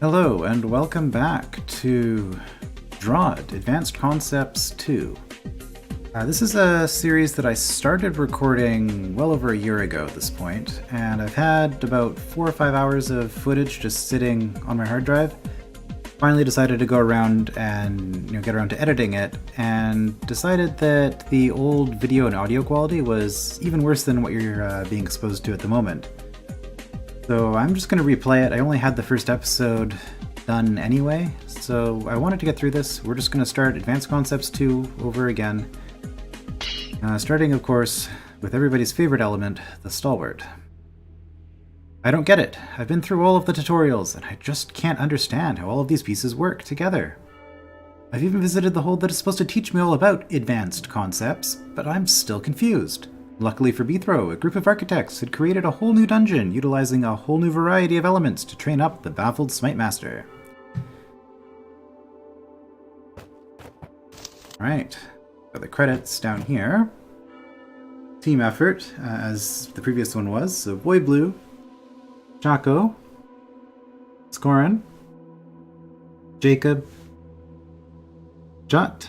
Hello and welcome back to DROD, Advanced Concepts 2. This is a series that I started recording well over a year ago at this point, and I've had about 4 or 5 hours of footage just sitting on my hard drive. Finally decided to go around and get around to editing it, and decided that the old video and audio quality was even worse than what you're being exposed to at the moment. So I'm just going to replay it. I only had the first episode done anyway, so I wanted to get through this. We're just going to start Advanced Concepts 2 over again. Starting, of course, with everybody's favorite element, the Stalwart. I don't get it. I've been through all of the tutorials, and I just can't understand how all of these pieces work together. I've even visited the hold that is supposed to teach me all about advanced concepts, but I'm still confused. Luckily for Bithro, a group of architects had created a whole new dungeon utilizing a whole new variety of elements to train up the baffled Smite Master. Alright, got the credits down here. Team effort, as the previous one was, so Boy Blue, Chaco, Scorin, Jacob, Jut,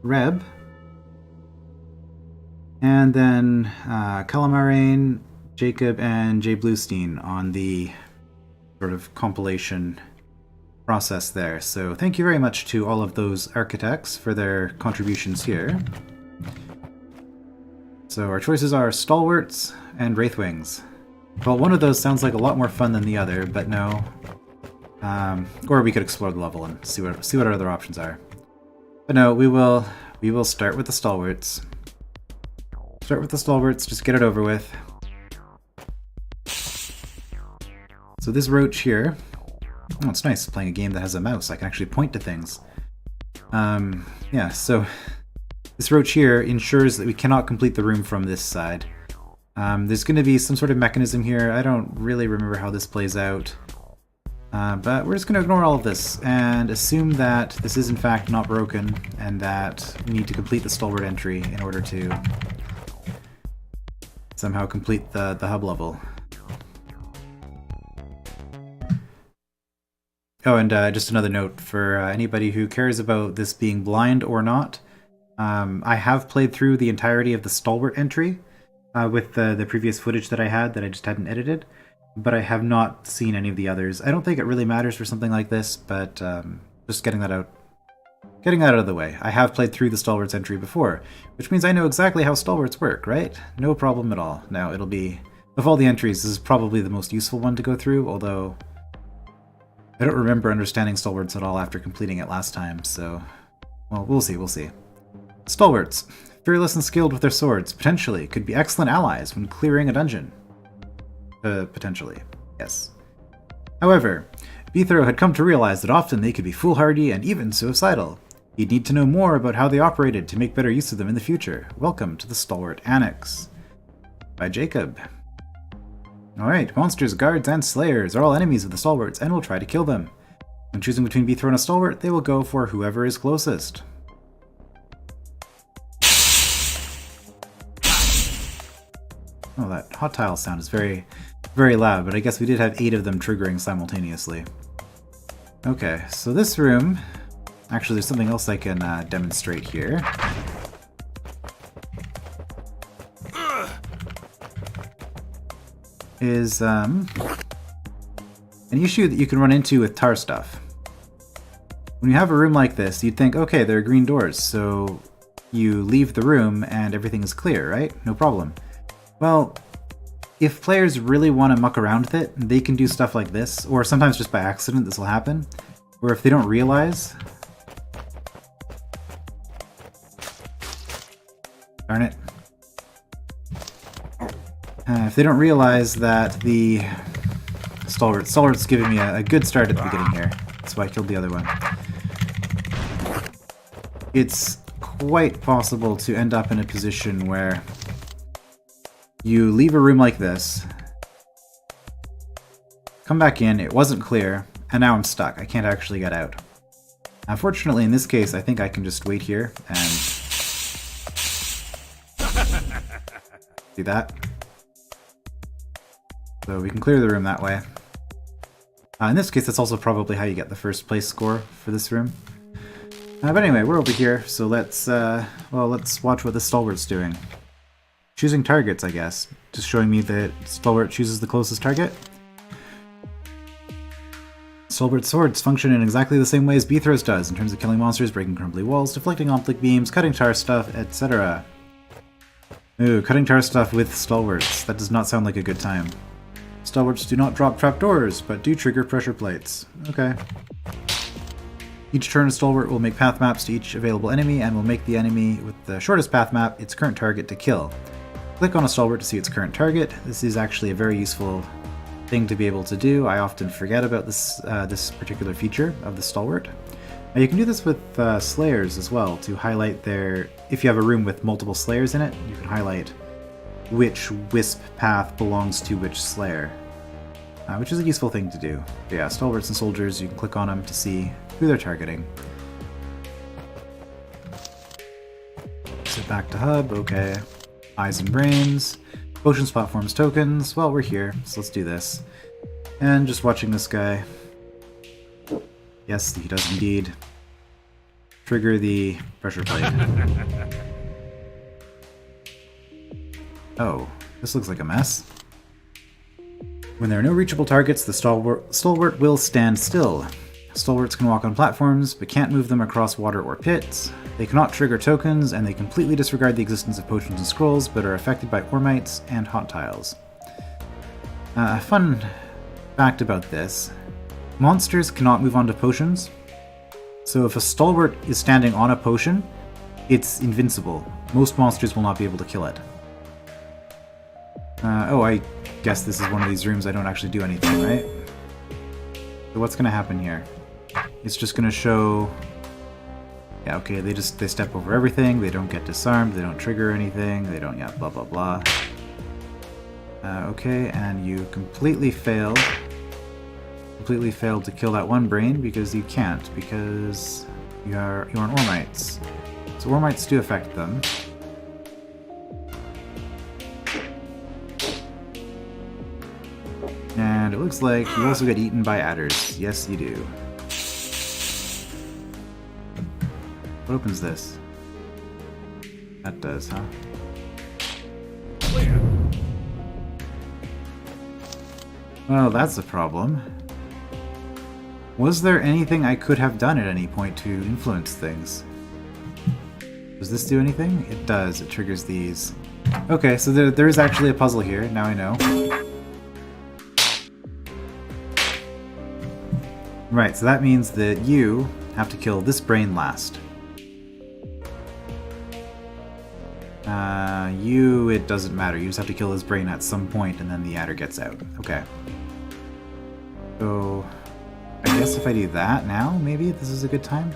Reb, and then Calamarain, Jacob, and Jay Bluestein on the sort of compilation process there. So thank you very much to all of those architects for their contributions here. So our choices are Stalwarts and Wraithwings. Well, one of those sounds like a lot more fun than the other, but no. Or we could explore the level and see what our other options are. But no, we will start with the Stalwarts. Start with the Stalwarts, just get it over with. So this roach here... Oh, it's nice playing a game that has a mouse. I can actually point to things. Yeah, so this roach here ensures that we cannot complete the room from this side. There's going to be some sort of mechanism here. I don't really remember how this plays out. But we're just going to ignore all of this and assume that this is in fact not broken and that we need to complete the Stalwart entry in order to somehow complete the hub level. Oh, and just another note for anybody who cares about this being blind or not. I have played through the entirety of the Stalwart entry with the previous footage that I had that I just hadn't edited, but I have not seen any of the others. I don't think it really matters for something like this, but just getting that out of the way. I have played through the Stalwarts entry before, which means I know exactly how Stalwarts work, right? No problem at all. Now, it'll be... Of all the entries, this is probably the most useful one to go through, although I don't remember understanding Stalwarts at all after completing it last time, so... Well, we'll see. Stalwarts. Fearless and skilled with their swords, potentially, could be excellent allies when clearing a dungeon. Potentially, yes. However, Bithro had come to realize that often they could be foolhardy and even suicidal. He'd need to know more about how they operated to make better use of them in the future. Welcome to the Stalwart Annex. By Jacob. Alright, monsters, guards, and slayers are all enemies of the Stalwarts and will try to kill them. When choosing between Bithro and a Stalwart, they will go for whoever is closest. Oh, that hot tile sound is very, very loud, but I guess we did have 8 of them triggering simultaneously. Okay, so this room... Actually, there's something else I can demonstrate here. Is an issue that you can run into with tar stuff. When you have a room like this, you'd think, okay, there are green doors, so you leave the room and everything is clear, right? No problem. Well, if players really want to muck around with it, they can do stuff like this, or sometimes just by accident this will happen, where if they don't realize... Darn it. If they don't realize that the Stalwart's giving me a good start at the beginning here. That's why I killed the other one. It's quite possible to end up in a position where you leave a room like this, come back in, it wasn't clear, and now I'm stuck. I can't actually get out. Fortunately, in this case, I think I can just wait here and do that. So we can clear the room that way. In this case, that's also probably how you get the first place score for this room. But anyway, we're over here, so let's watch what the Stalwart's doing. Choosing targets, I guess. Just showing me that Stalwart chooses the closest target. Stalwart swords function in exactly the same way as Bithros does, in terms of killing monsters, breaking crumbly walls, deflecting optic beams, cutting tar stuff, etc. Ooh, cutting tar stuff with Stalwarts. That does not sound like a good time. Stalwarts do not drop trapdoors, but do trigger pressure plates. Okay. Each turn, a Stalwart will make path maps to each available enemy, and will make the enemy with the shortest path map its current target to kill. Click on a Stalwart to see its current target. This is actually a very useful thing to be able to do. I often forget about this particular feature of the Stalwart. You can do this with Slayers as well, to highlight their... If you have a room with multiple Slayers in it, you can highlight which Wisp path belongs to which Slayer, which is a useful thing to do. But yeah, Stalwarts and Soldiers, you can click on them to see who they're targeting. Sit back to hub, okay. Eyes and Brains. Potions, Platforms, Tokens. Well, we're here, so let's do this. And just watching this guy. Yes, he does indeed trigger the pressure plate. Oh, this looks like a mess. When there are no reachable targets, the Stalwart will stand still. Stalwarts can walk on platforms, but can't move them across water or pits. They cannot trigger tokens, and they completely disregard the existence of potions and scrolls, but are affected by Ormites and hot tiles. A fun fact about this. Monsters cannot move onto potions, so if a Stalwart is standing on a potion, it's invincible. Most monsters will not be able to kill it. Oh, I guess this is one of these rooms I don't actually do anything, right? So what's going to happen here? It's just going to show... Yeah, okay, they step over everything, they don't get disarmed, they don't trigger anything, they don't, yeah, blah blah blah. Okay, and you completely failed to kill that one brain, because you can't, because you're an Ormites. So Ormites do affect them. And it looks like you also get eaten by adders. Yes, you do. What opens this? That does, huh? Well, that's a problem. Was there anything I could have done at any point to influence things? Does this do anything? It does. It triggers these. Okay, so there is actually a puzzle here. Now I know. Right, so that means that you have to kill this brain last. It doesn't matter. You just have to kill his brain at some point, and then the adder gets out. Okay. So, I guess if I do that now, maybe this is a good time?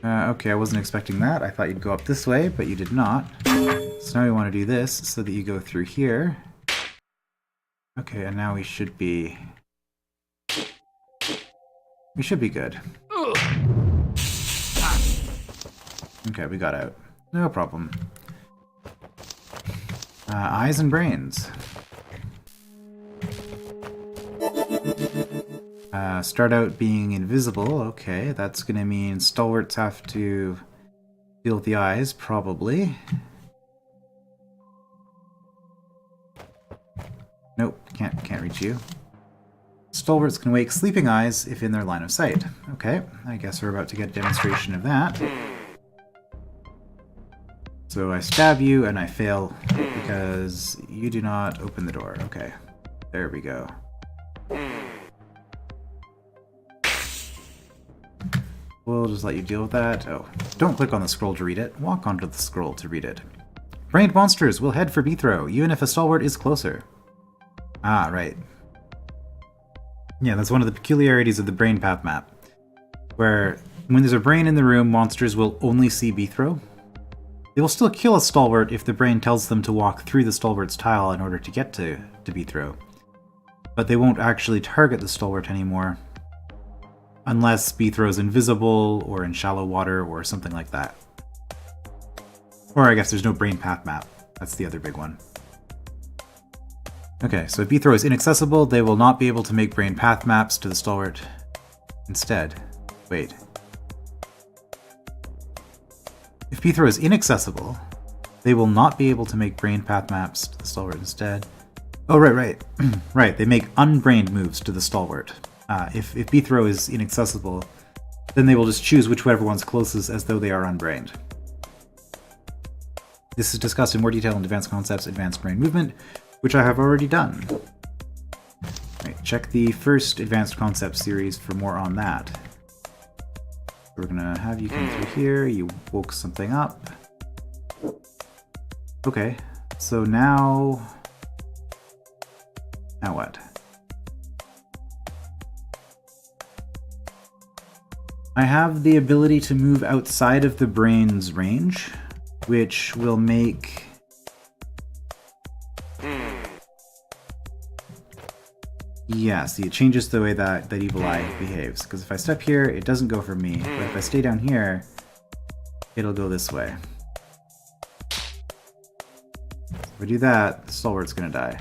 Okay, I wasn't expecting that. I thought you'd go up this way, but you did not. So now we want to do this so that you go through here. Okay, and now we should be good. Okay, we got out. No problem. Eyes and Brains. Start out being invisible. Okay, that's gonna mean Stalwarts have to deal with the eyes, probably. Nope, can't reach you. Stalwarts can wake sleeping eyes if in their line of sight. Okay, I guess we're about to get a demonstration of that. So I stab you and I fail because you do not open the door. Okay, there we go. We'll just let you deal with that. Oh, don't click on the scroll to read it. Walk onto the scroll to read it. Brained monsters will head for Bithro, even if a Stalwart is closer. Ah, right. Yeah, that's one of the peculiarities of the brain path map, where when there's a brain in the room, monsters will only see Bithro. They will still kill a Stalwart if the brain tells them to walk through the Stalwart's tile in order to get to Bithro. But they won't actually target the Stalwart anymore, unless Bithro's invisible or in shallow water or something like that. Or I guess there's no brain path map. That's the other big one. Okay, so if Bthrow is inaccessible, they will not be able to make brain path maps to the Stalwart instead. Wait. If Bthrow is inaccessible, they will not be able to make brain path maps to the Stalwart instead. Oh, right. Right, they make unbrained moves to the Stalwart. If Bthrow is inaccessible, then they will just choose whichever one's closest as though they are unbrained. This is discussed in more detail in Advanced Concepts, Advanced Brain Movement, which I have already done. Right, check the first Advanced Concepts series for more on that. We're gonna have you come through here, you woke something up. Okay, so now what? I have the ability to move outside of the brain's range, which will make... Yeah, see, it changes the way that evil eye behaves. Because if I step here, it doesn't go for me. But if I stay down here, it'll go this way. If I do that, the Stalwart's gonna die.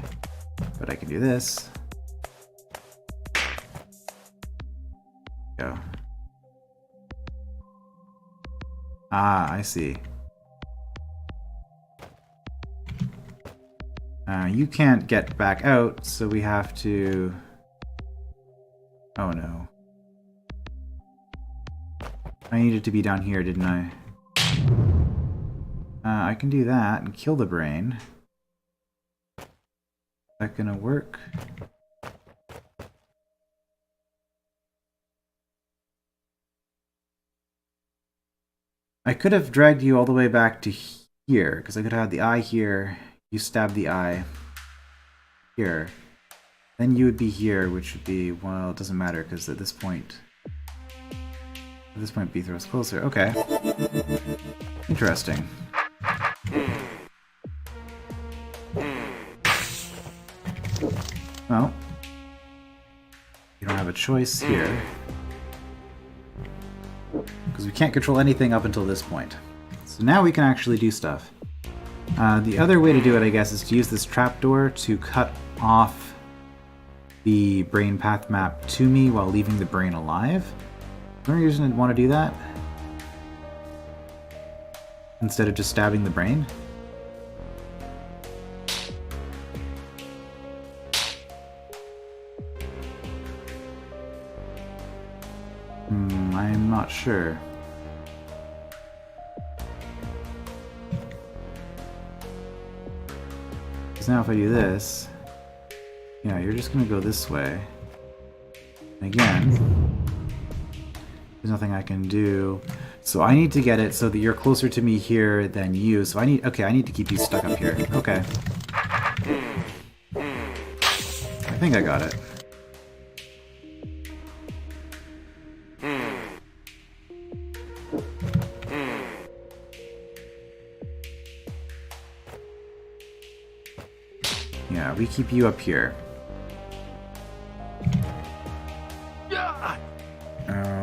But I can do this. Go. Ah, I see. You can't get back out, so we have to... Oh no. I needed to be down here, didn't I? I can do that and kill the brain. Is that gonna work? I could have dragged you all the way back to here, because I could have had the eye here. You stab the eye here. Then you would be here, which would be, well, it doesn't matter, because at this point, Bthrow's closer. Okay. Interesting. Well, you don't have a choice here, because we can't control anything up until this point. So now we can actually do stuff. The other way to do it, I guess, is to use this trapdoor to cut off the brain path map to me while leaving the brain alive. Is there any reason I'd want to do that? Instead of just stabbing the brain? I'm not sure. Now if I do this, yeah, you're just gonna go this way. And again, there's nothing I can do. So I need to get it so that you're closer to me here than you. So I need to keep you stuck up here. Okay. I think I got it. Yeah, we keep you up here.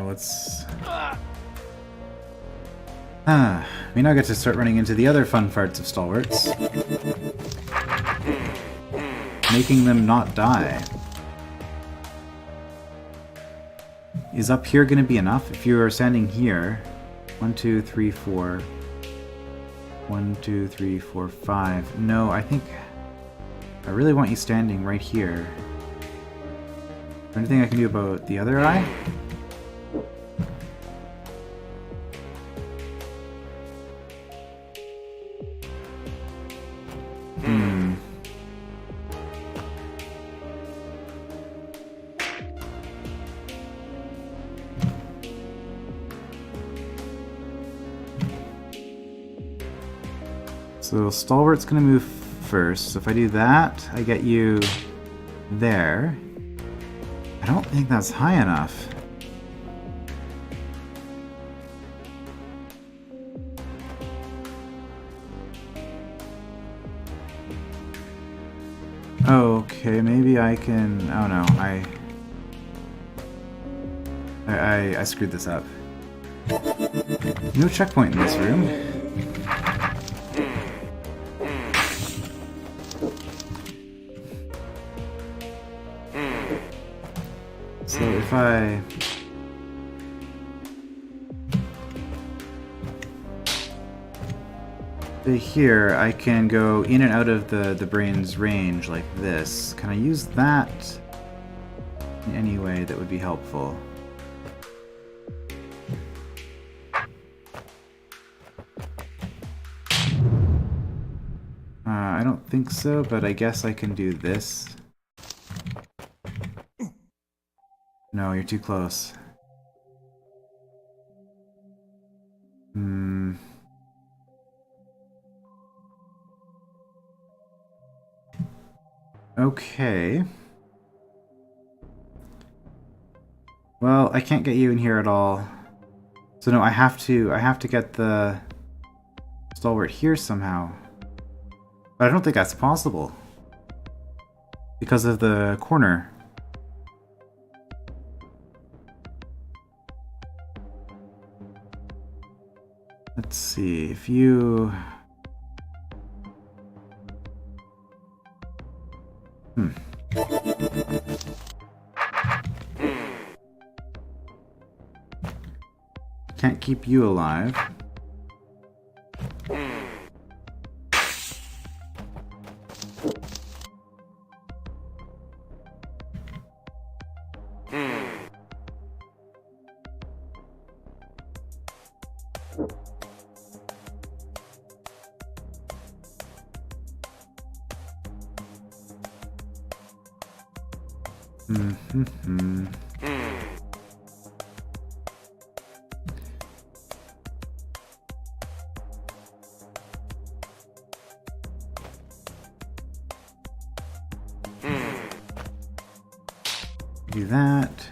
Let's... we now get to start running into the other fun parts of Stalwarts. Making them not die. Is up here going to be enough? If you are standing here... 1, 2, 3, 4... 1, 2, 3, 4, 5... No, I think... I really want you standing right here. Is there anything I can do about the other eye? So Stalwart's gonna move first. So if I do that, I get you there. I don't think that's high enough. Okay, maybe I can... Oh no, I screwed this up. No checkpoint in this room. So if I... here, I can go in and out of the brain's range like this. Can I use that in any way that would be helpful? I don't think so, but I guess I can do this. No, you're too close. Okay. Well, I can't get you in here at all. So no, I have to get the Stalwart here somehow. But I don't think that's possible. Because of the corner. Let's see, if you... Can't keep you alive. Do that.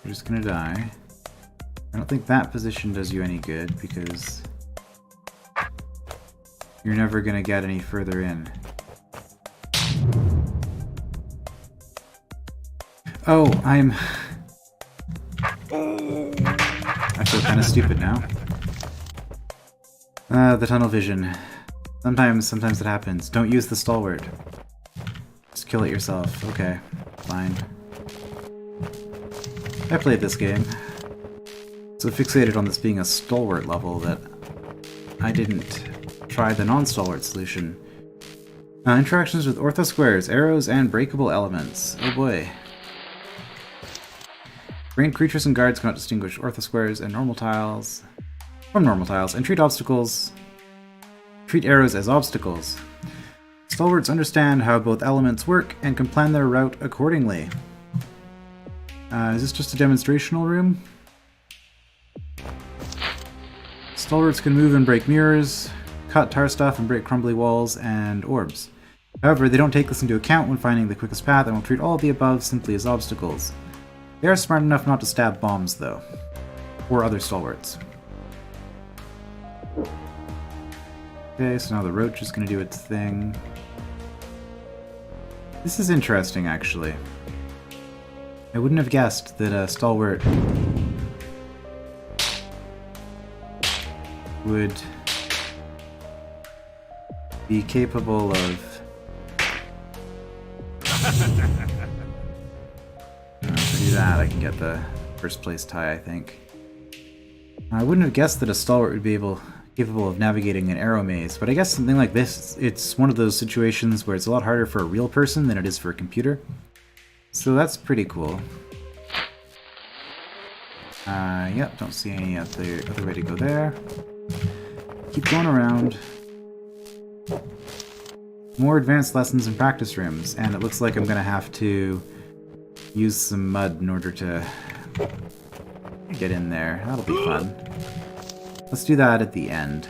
You're just gonna die. I don't think that position does you any good because you're never gonna get any further in. Oh, I feel kind of stupid now. The tunnel vision. Sometimes it happens. Don't use the Stalwart. Just kill it yourself. Okay, fine. I played this game. So fixated on this being a Stalwart level that I didn't try the non-Stalwart solution. Interactions with orthosquares, arrows, and breakable elements. Oh boy. Brain creatures and guards cannot distinguish orthosquares and normal tiles from normal tiles, and treat arrows as obstacles. Stalwarts understand how both elements work and can plan their route accordingly. Is this just a demonstrational room? Stalwarts can move and break mirrors, cut tar stuff and break crumbly walls and orbs. However, they don't take this into account when finding the quickest path and will treat all of the above simply as obstacles. They are smart enough not to stab bombs, though. Or other Stalwarts. Okay, so now the roach is going to do its thing. This is interesting, actually. I wouldn't have guessed that a Stalwart would be capable of... If I do that, I can get the first place tie, I think. I wouldn't have guessed that a Stalwart would be capable of navigating an arrow maze, but I guess something like this, it's one of those situations where it's a lot harder for a real person than it is for a computer. So that's pretty cool. Yep, don't see any other way to go there. Keep going around. More advanced lessons and practice rooms, and it looks like I'm gonna have to use some mud in order to get in there. That'll be fun. Let's do that at the end.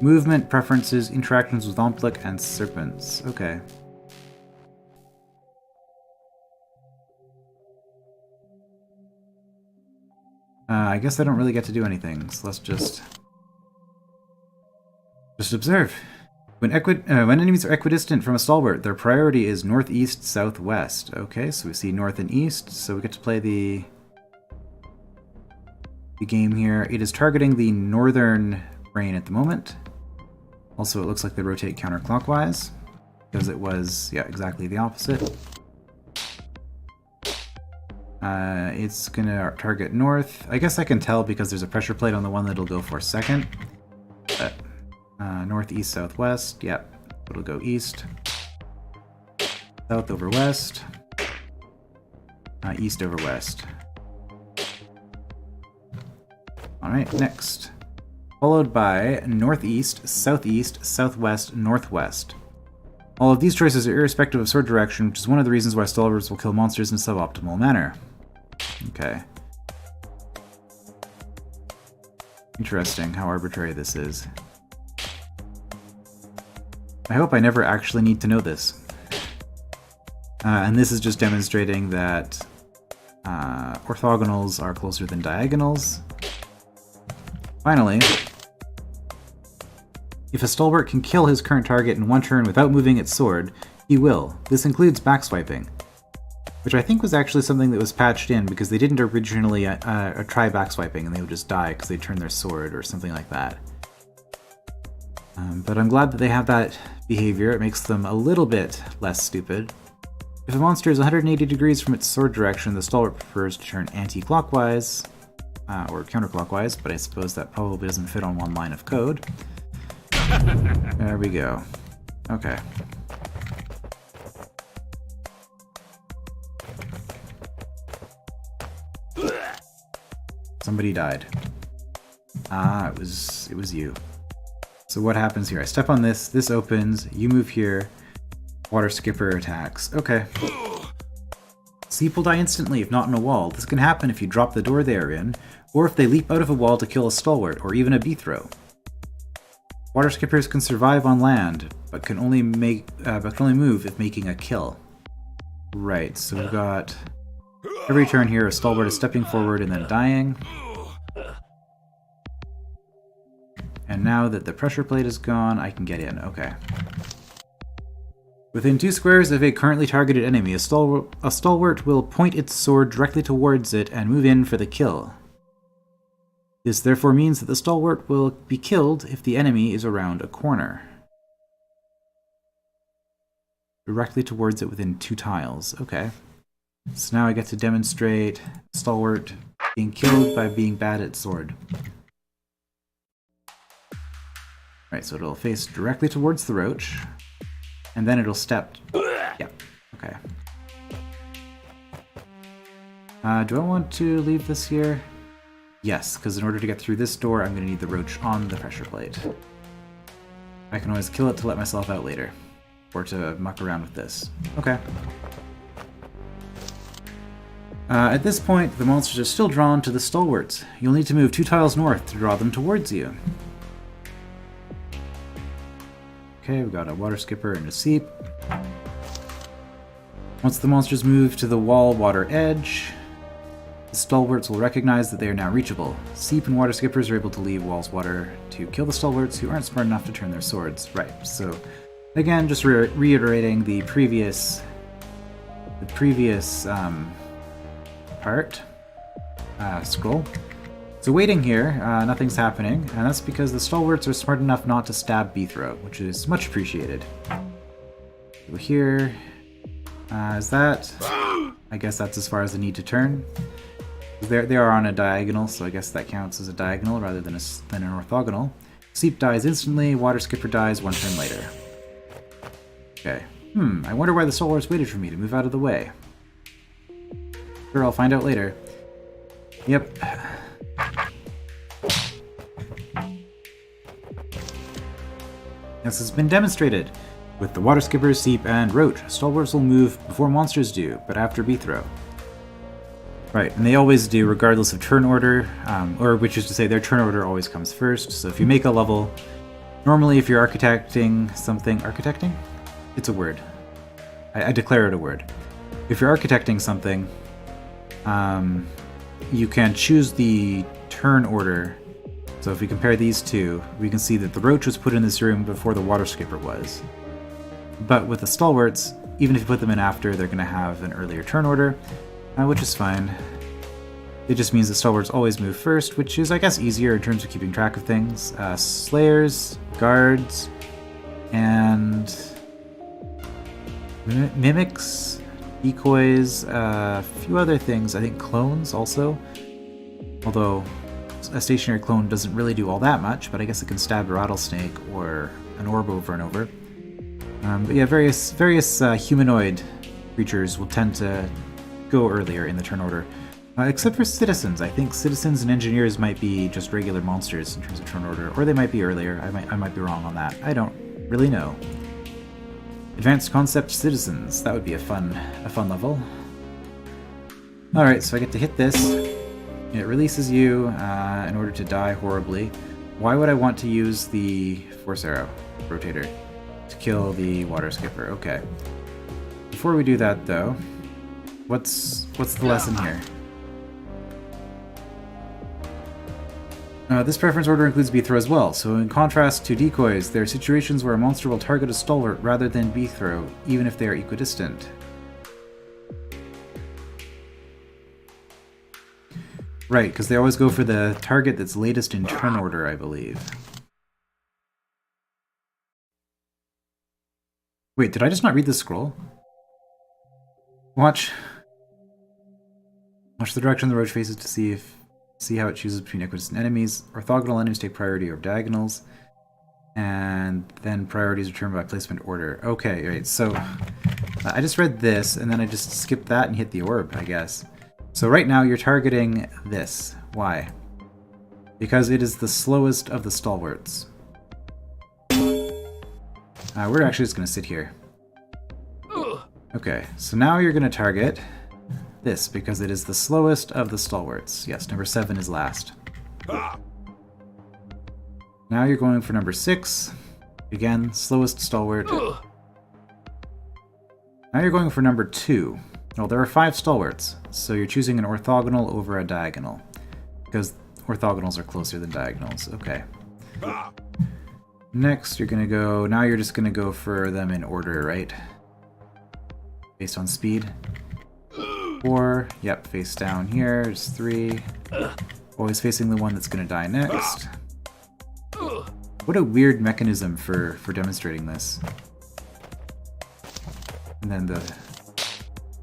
Movement, preferences, interactions with Omplic, and serpents. Okay. I guess I don't really get to do anything, so let's just observe. When enemies are equidistant from a Stalwart, their priority is northeast, southwest. Okay, so we see north and east, so we get to play the game here. It is targeting the northern brain at the moment. Also, it looks like they rotate counterclockwise, because it was, yeah, exactly the opposite. It's gonna target north. I guess I can tell because there's a pressure plate on the one that'll go for second. But, north, east, southwest. Yep, it'll go east. South over west. East over west. Alright, next. Followed by northeast, southeast, southwest, northwest. All of these choices are irrespective of sword direction, which is one of the reasons why Stalwarts will kill monsters in a suboptimal manner. Okay. Interesting how arbitrary this is. I hope I never actually need to know this. And this is just demonstrating that orthogonals are closer than diagonals. Finally, if a Stalwart can kill his current target in one turn without moving its sword, he will. This includes backswiping, which I think was actually something that was patched in because they didn't originally try backswiping and they would just die because they turned their sword or something like that. But I'm glad that they have that behavior. It makes them a little bit less stupid. If a monster is 180 degrees from its sword direction, the Stalwart prefers to turn anti-clockwise, or counterclockwise, but I suppose that probably doesn't fit on one line of code. There we go. Okay. Somebody died. It was you. So what happens here? I step on this, this opens, you move here, water skipper attacks. Okay. Seep will die instantly if not in a wall. This can happen if you drop the door they are in, or if they leap out of a wall to kill a Stalwart, or even a B-throw. Water skippers can survive on land, but can only move if making a kill. Right, so we've got every turn here a Stalwart is stepping forward and then dying. And now that the pressure plate is gone, I can get in. Okay. Within 2 squares of a currently targeted enemy, a Stalwart will point its sword directly towards it and move in for the kill. This therefore means that the Stalwart will be killed if the enemy is around a corner. Directly towards it within 2 tiles. Okay. So now I get to demonstrate Stalwart being killed by being bad at sword. Right, so it'll face directly towards the roach, and then it'll step... Yeah, okay. Do I want to leave this here? Yes, because in order to get through this door, I'm going to need the roach on the pressure plate. I can always kill it to let myself out later, or to muck around with this. Okay. At this point, the monsters are still drawn to the Stalwarts. You'll need to move 2 tiles north to draw them towards you. Okay, we've got a water skipper and a seep. Once the monsters move to the wall water edge, the Stalwarts will recognize that they are now reachable. Seep and water skippers are able to leave walls water to kill the Stalwarts who aren't smart enough to turn their swords. Right, so again, just reiterating the previous scroll. So waiting here, nothing's happening, and that's because the Stalwarts are smart enough not to stab B-throw, which is much appreciated. Go here. Is that... I guess that's as far as I need to turn. They are on a diagonal, so I guess that counts as a diagonal rather than an orthogonal. Seep dies instantly, water skipper dies 1 turn later. Okay. I wonder why the Stalwarts waited for me to move out of the way. Sure, I'll find out later. Yep. This has been demonstrated. With the water skipper, seep, and roach, Stalwarts will move before monsters do, but after B-throw. Right, and they always do regardless of turn order, or which is to say their turn order always comes first. So if you make a level, normally if you're architecting something... Architecting? It's a word. I declare it a word. If you're architecting something, you can choose the turn order. So if we compare these two, we can see that the roach was put in this room before the water skipper was. But with the Stalwarts, even if you put them in after, they're going to have an earlier turn order, which is fine. It just means that Stalwarts always move first, which is, I guess, easier in terms of keeping track of things. Slayers, guards, And mimics, decoys, a few other things. I think clones also. Although a stationary clone doesn't really do all that much, but I guess it can stab a rattlesnake or an orb over and over. But yeah, various humanoid creatures will tend to go earlier in the turn order. Except for citizens. I think citizens and engineers might be just regular monsters in terms of turn order, or they might be earlier. I might be wrong on that. I don't really know. Advanced concept citizens. That would be a fun level. Alright, so I get to hit this. It releases you in order to die horribly. Why would I want to use the Force Arrow Rotator to kill the Water Skipper? Okay. Before we do that, though, what's the lesson here? This preference order includes B-throw as well, so in contrast to decoys, there are situations where a monster will target a stalwart rather than B-throw, even if they are equidistant. Right, because they always go for the target that's latest in turn order, I believe. Wait, did I just not read the scroll? Watch the direction the roach faces to see how it chooses between equidistant enemies. Orthogonal enemies take priority over diagonals, and then priorities are determined by placement order. Okay, right, so I just read this, and then I just skipped that and hit the orb, I guess. So right now you're targeting this. Why? Because it is the slowest of the stalwarts. We're actually just going to sit here. Okay, so now you're going to target this, because it is the slowest of the stalwarts. Yes, number 7 is last. Now you're going for number 6. Again, slowest stalwart. Now you're going for number 2. Well, there are 5 stalwarts, so you're choosing an orthogonal over a diagonal, because orthogonals are closer than diagonals. Okay. Next, you're going to go... Now you're just going to go for them in order, right? Based on speed. 4, yep, face down here, there's 3. Always facing the one that's going to die next. What a weird mechanism for demonstrating this. And then the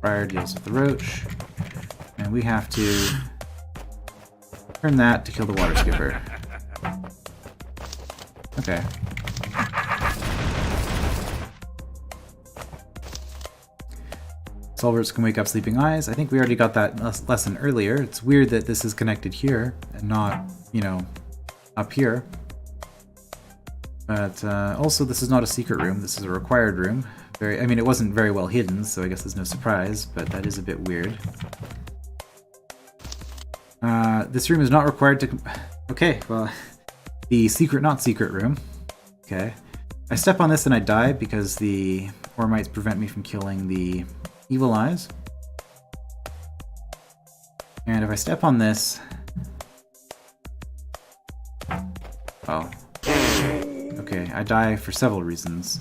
Briar deals with the roach. And we have to turn that to kill the Water Skipper. Okay. Stalwarts can wake up sleeping eyes. I think we already got that lesson earlier. It's weird that this is connected here and not, you know, up here. But also, this is not a secret room. This is a required room. I mean, it wasn't very well hidden, so I guess there's no surprise, but that is a bit weird. This room is not required to... Okay, well, the secret not secret room. Okay. I step on this and I die because the Ormites prevent me from killing the Evil Eyes. And if I step on this... Oh. Okay, I die for several reasons.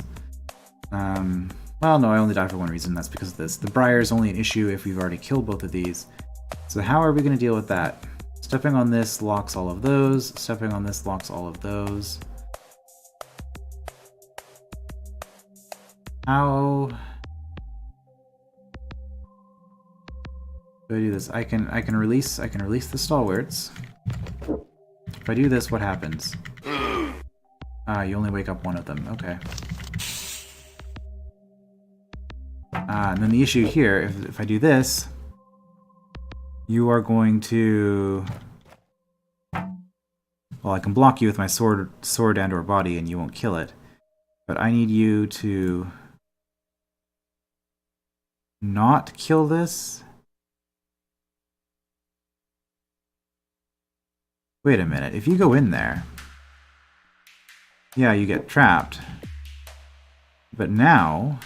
Well, no, I only die for one reason. That's because of this. The Briar is only an issue if we've already killed both of these. So how are we going to deal with that? Stepping on this locks all of those. Stepping on this locks all of those. How do I do this? I can release the Stalwarts. If I do this, what happens? You only wake up one of them. Okay. And then the issue here, if I do this, you are going to... Well, I can block you with my sword and or body and you won't kill it. But I need you to not kill this. Wait a minute, if you go in there, yeah, you get trapped. But now...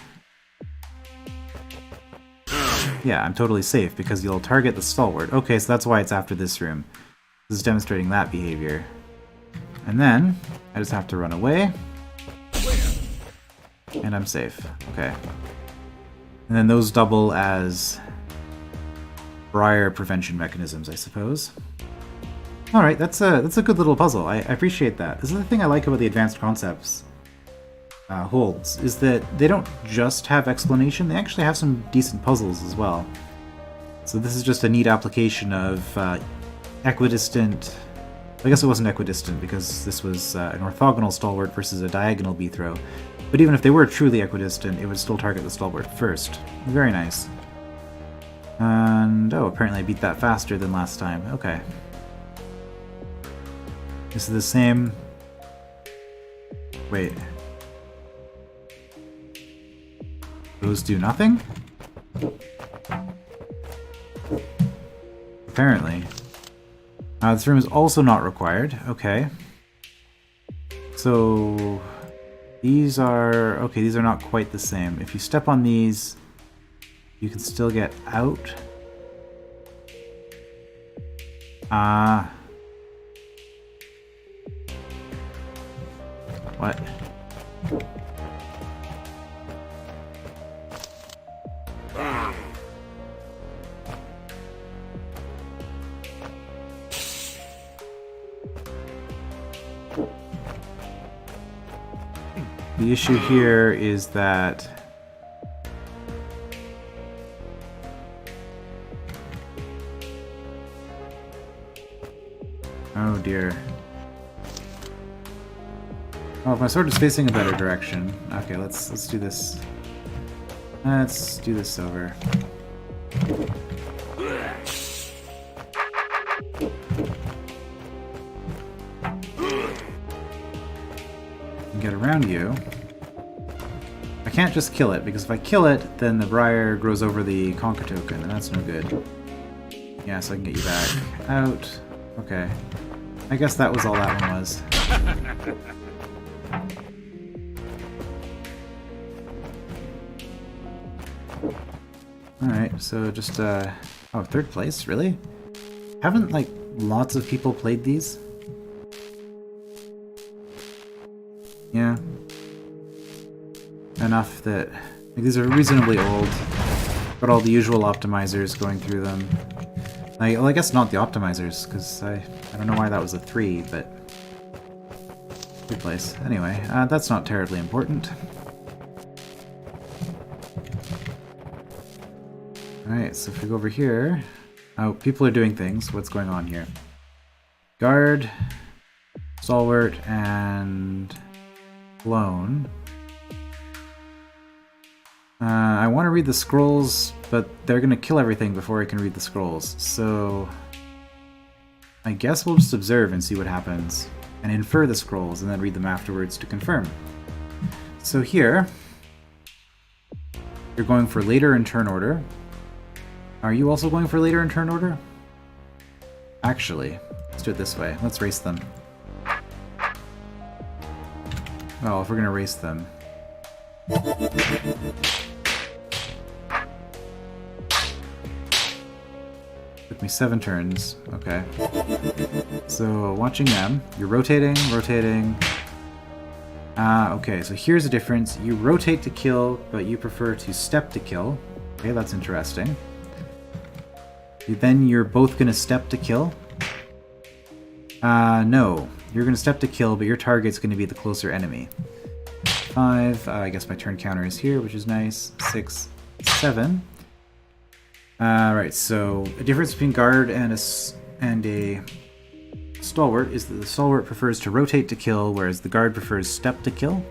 Yeah, I'm totally safe because you'll target the Stalwart. Okay, so that's why it's after this room. This is demonstrating that behavior. And then, I just have to run away. And I'm safe. Okay. And then those double as Briar prevention mechanisms, I suppose. Alright, that's a good little puzzle. I appreciate that. This is the thing I like about the advanced concepts holds is that they don't just have explanation, they actually have some decent puzzles as well. So this is just a neat application of equidistant... I guess it wasn't equidistant because this was an orthogonal stalwart versus a diagonal B-throw. But even if they were truly equidistant, it would still target the stalwart first. Very nice. And, oh, apparently I beat that faster than last time. Okay. This is the same... Wait. Those do nothing? Apparently. This room is also not required. Okay. So... These are... Okay, these are not quite the same. If you step on these, you can still get out. What? The issue here is that oh dear. Oh, if my sword is facing a better direction. Okay, let's do this. Let's do this over. Get around you. I can't just kill it, because if I kill it, then the Briar grows over the Conquer token, and that's no good. Yeah, so I can get you back out. Okay. I guess that was all that one was. Alright, so just, oh, third place? Really? Haven't, like, lots of people played these? Yeah. Enough that... Like, these are reasonably old. Got all the usual optimizers going through them. Well, I guess not the optimizers, because I don't know why that was a 3, but... Good place. Anyway, that's not terribly important. Alright, so if we go over here... Oh, people are doing things. What's going on here? Guard, Stalwart, and... Clone. I want to read the scrolls, but they're going to kill everything before I can read the scrolls, so... I guess we'll just observe and see what happens, and infer the scrolls, and then read them afterwards to confirm. So here... You're going for later in turn order. Are you also going for later in turn order? Actually, let's do it this way. Let's race them. Well, if we're gonna race them. Took me 7 turns. Okay. So, watching them. You're rotating, rotating. Okay, so here's the difference. You rotate to kill, but you prefer to step to kill. Okay, that's interesting. Then you're both gonna step to kill? No. You're going to step to kill, but your target's going to be the closer enemy. 5, I guess my turn counter is here, which is nice. 6, 7. Right, so the difference between guard and a stalwart is that the stalwart prefers to rotate to kill, whereas the guard prefers step to kill.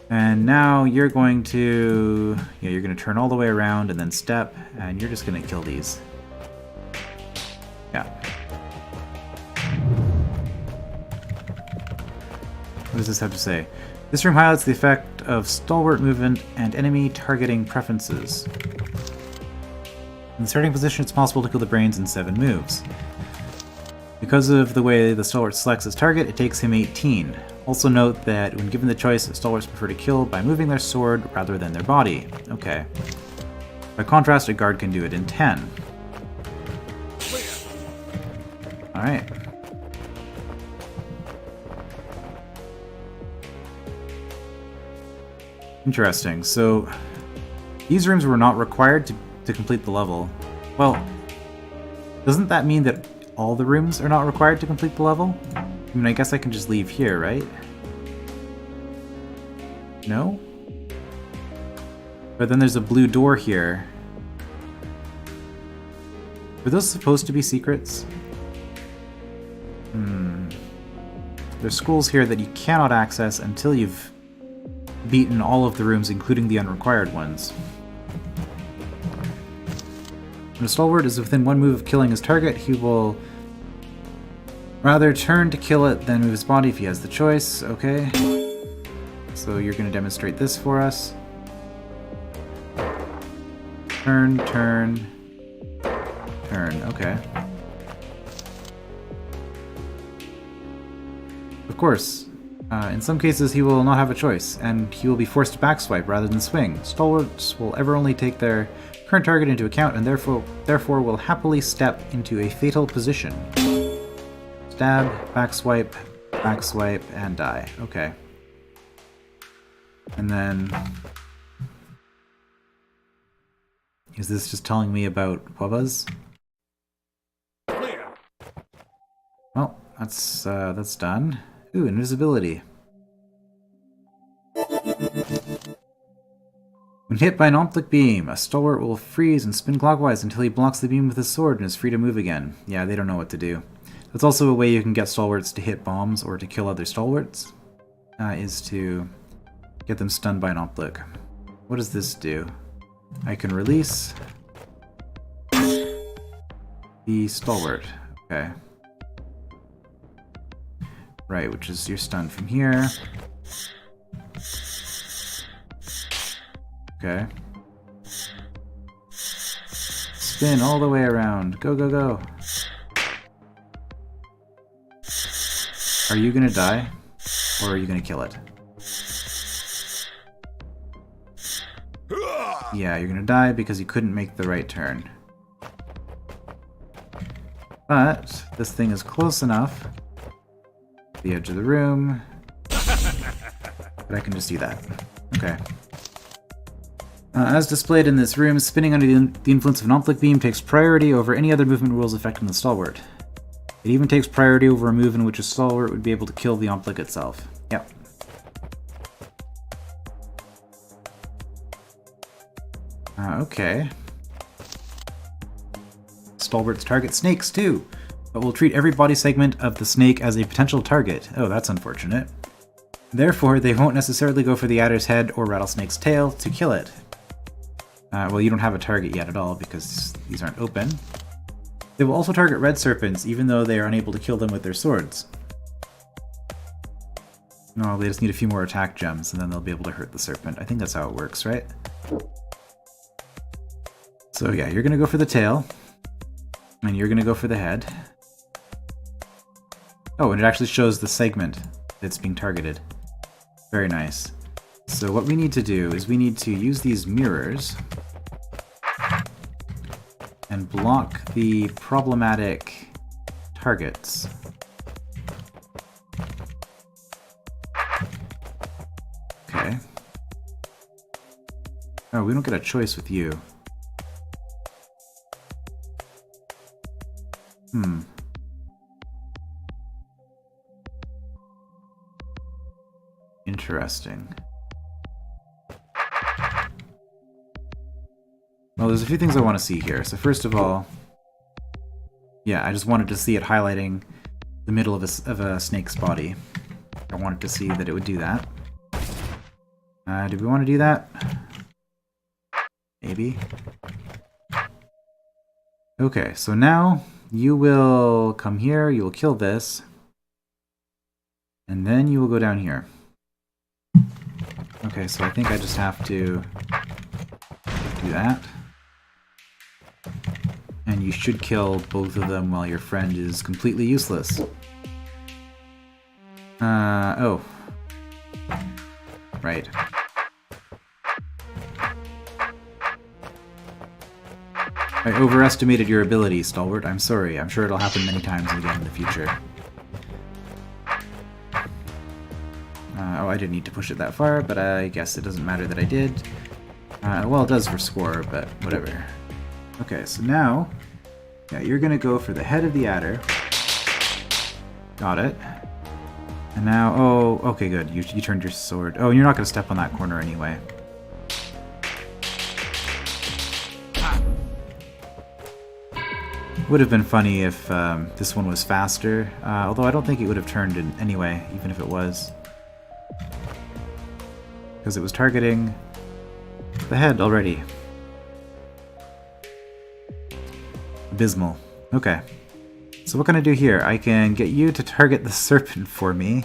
And now you're going to... Yeah, you're going to turn all the way around and then step, and you're just going to kill these. Yeah. What does this have to say? This room highlights the effect of stalwart movement and enemy targeting preferences. In the starting position, it's possible to kill the brains in 7 moves. Because of the way the stalwart selects his target, it takes him 18. Also note that when given the choice, stalwarts prefer to kill by moving their sword rather than their body. Okay. By contrast, a guard can do it in 10. Alright. Interesting. So, these rooms were not required to complete the level. Well, doesn't that mean that all the rooms are not required to complete the level? I mean, I guess I can just leave here, right? No? But then there's a blue door here. Were those supposed to be secrets? There's schools here that you cannot access until you've beaten all of the rooms, including the unrequired ones. When a Stalwart is within 1 move of killing his target, he will rather turn to kill it than move his body if he has the choice. Okay. So you're going to demonstrate this for us. Turn, turn, turn. Okay. Of course, in some cases he will not have a choice, and he will be forced to backswipe rather than swing. Stalwarts will ever only take their current target into account, and therefore will happily step into a fatal position. Stab, backswipe, backswipe, and die. Okay. And then... is this just telling me about Wubba's? Well, that's done. Ooh, invisibility. When hit by an optic beam, a Stalwart will freeze and spin clockwise until he blocks the beam with his sword and is free to move again. Yeah, they don't know what to do. That's also a way you can get Stalwarts to hit bombs or to kill other Stalwarts, is to get them stunned by an optic. What does this do? I can release the Stalwart. Okay. Right, which is you're stunned from here. Okay. Spin all the way around. Go, go, go. Are you gonna die? Or are you gonna kill it? Yeah, you're gonna die because you couldn't make the right turn. But this thing is close enough to the edge of the room that I can just do that. Okay. As displayed in this room, spinning under the influence of an optic beam takes priority over any other movement rules affecting the Stalwart. It even takes priority over a move in which a Stalwart would be able to kill the optic itself. Yep. Okay. Stalwarts target snakes too, but will treat every body segment of the snake as a potential target. Oh, that's unfortunate. Therefore, they won't necessarily go for the adder's head or rattlesnake's tail to kill it. Well, you don't have a target yet at all because these aren't open. They will also target red serpents, even though they are unable to kill them with their swords. No, they just need a few more attack gems, and then they'll be able to hurt the serpent. I think that's how it works, right? So yeah, you're gonna go for the tail, and you're gonna go for the head. Oh, and it actually shows the segment that's being targeted. Very nice. So what we need to do is we need to use these mirrors and block the problematic targets. Okay. Oh, we don't get a choice with you. Interesting. Well, there's a few things I want to see here. So first of all, yeah, I just wanted to see it highlighting the middle of a snake's body. I wanted to see that it would do that. Do we want to do that? Maybe. Okay, so now you will come here, you will kill this, and then you will go down here. Okay, so I think I just have to do that. And you should kill both of them while your friend is completely useless. Oh. Right. I overestimated your ability, Stalwart. I'm sorry. I'm sure it'll happen many times again in the future. Oh, I didn't need to push it that far, but I guess it doesn't matter that I did. Well, it does for score, but whatever. Okay, so now, yeah, you're gonna go for the head of the adder. Got it. And now, oh, okay, good. You turned your sword. Oh, you're not going to step on that corner anyway. Would have been funny if this one was faster, although I don't think it would have turned in anyway, even if it was. Because it was targeting the head already. Abysmal. Okay. So what can I do here? I can get you to target the serpent for me.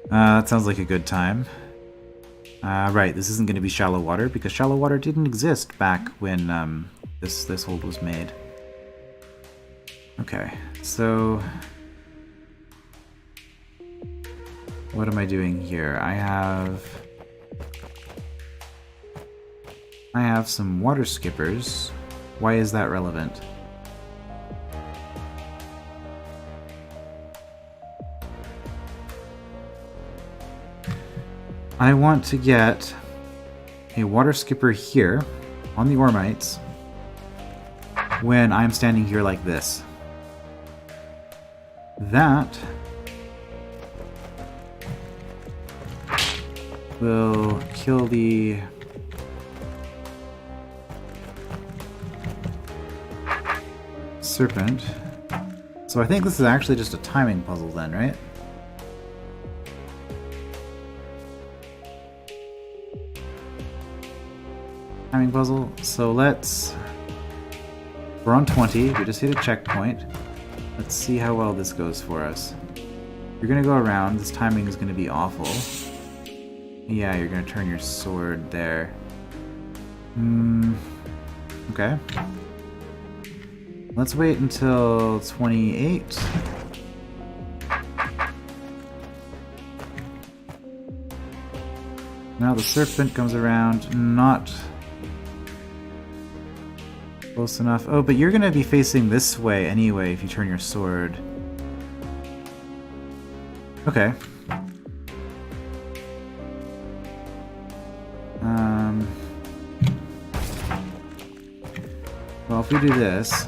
That sounds like a good time. Right, this isn't going to be shallow water, because shallow water didn't exist back when this hold was made. Okay, so what am I doing here? I have some water skippers. Why is that relevant? I want to get a water skipper here on the Ormites when I'm standing here like this. That will kill the serpent. So I think this is actually just a timing puzzle then, right? Timing puzzle. So we're on 20, we just hit a checkpoint. Let's see how well this goes for us. You're gonna go around, this timing is gonna be awful. Yeah, you're gonna turn your sword there. Okay. Let's wait until 28. Now the serpent comes around, not close enough. Oh, but you're gonna be facing this way anyway if you turn your sword. Okay. Well, if we do this...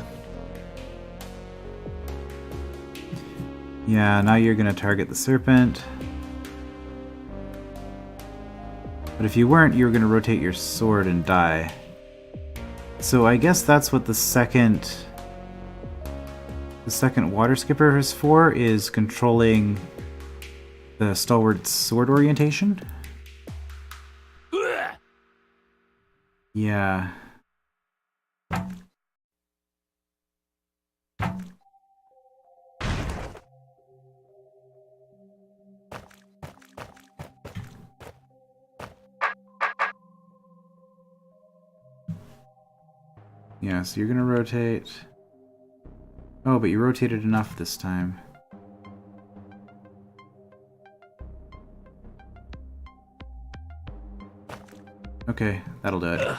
Yeah, now you're gonna target the serpent. But if you weren't, you were gonna rotate your sword and die. So I guess that's what the second water skipper is for, is controlling the Stalwart's sword orientation? Yeah. Yeah, so you're gonna rotate... Oh, but you rotated enough this time. Okay, that'll do it.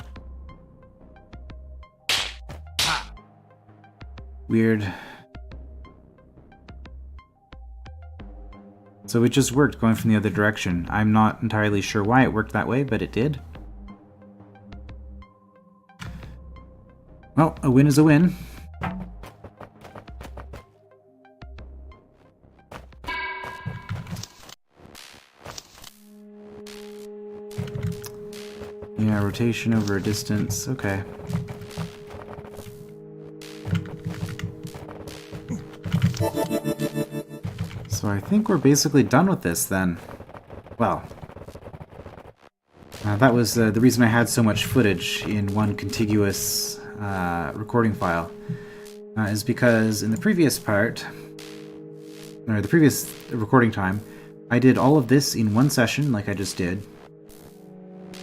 Weird. So it just worked going from the other direction. I'm not entirely sure why it worked that way, but it did. Well, a win is a win. Yeah, rotation over a distance. Okay. So I think we're basically done with this then. Well, that was the reason I had so much footage in one contiguous recording file, is because in the previous part, or the previous recording time, I did all of this in one session like I just did.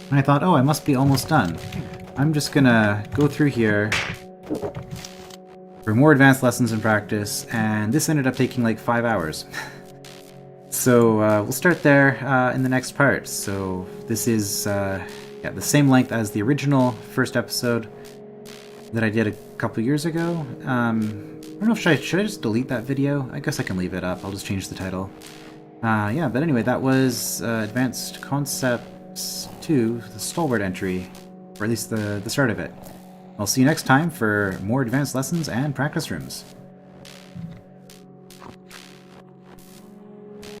And I thought, oh, I must be almost done. I'm just gonna go through here for more advanced lessons and practice, and this ended up taking like 5 hours. So we'll start there in the next part. So this is yeah, the same length as the original first episode that I did a couple years ago. I don't know if should I just delete that video? I guess I can leave it up. I'll just change the title. Yeah, but anyway, that was Advanced Concepts 2, the Stalwart entry, or at least the start of it. I'll see you next time for more advanced lessons and practice rooms.